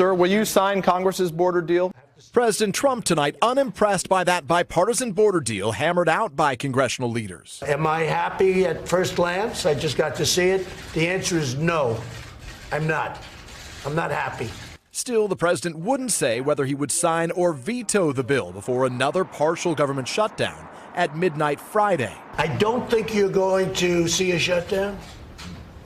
Sir, will you sign Congress's border deal? President Trump tonight unimpressed by that bipartisan border deal hammered out by congressional leaders. Am I happy at first glance? I just got to see it. The answer is no, I'm not. I'm not happy. Still, the president wouldn't say whether he would sign or veto the bill before another partial government shutdown at midnight Friday. I don't think you're going to see a shutdown.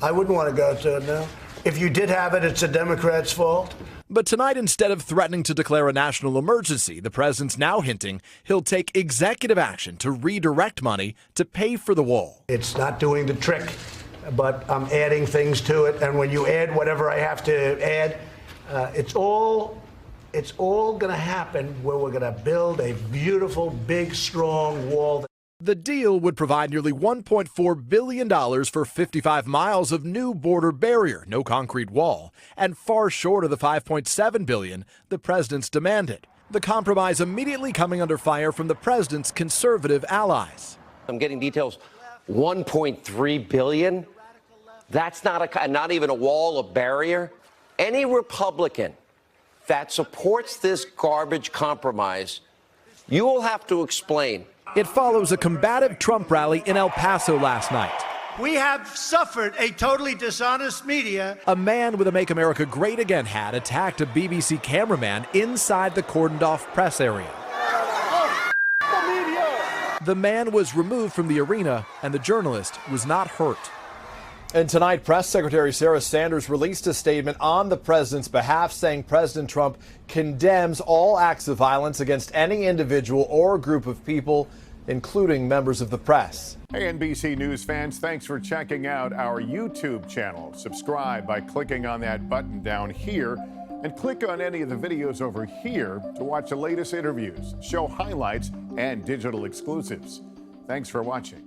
I wouldn't want to go to it now. If you did have it, it's the Democrats' fault. But tonight, instead of threatening to declare a national emergency, the president's now hinting he'll take executive action to redirect money to pay for the wall. It's not doing the trick, but I'm adding things to it. And when you add whatever I have to add, it's all going to happen where we're going to build a beautiful, big, strong wall. The deal would provide nearly $1.4 billion for 55 miles of new border barrier, no concrete wall, and far short of the $5.7 billion the president's demanded. The compromise immediately coming under fire from the president's conservative allies. I'm getting details. $1.3 billion? That's not even a wall, a barrier. Any Republican that supports this garbage compromise, you will have to explain. It follows a combative Trump rally in El Paso last night. We have suffered a totally dishonest media. A man with a Make America Great Again hat attacked a BBC cameraman inside the cordoned-off press area. The man was removed from the arena, and the journalist was not hurt. And tonight, Press Secretary Sarah Sanders released a statement on the president's behalf saying President Trump condemns all acts of violence against any individual or group of people, including members of the press. Hey, NBC News fans, thanks for checking out our YouTube channel. Subscribe by clicking on that button down here and click on any of the videos over here to watch the latest interviews, show highlights, and digital exclusives. Thanks for watching.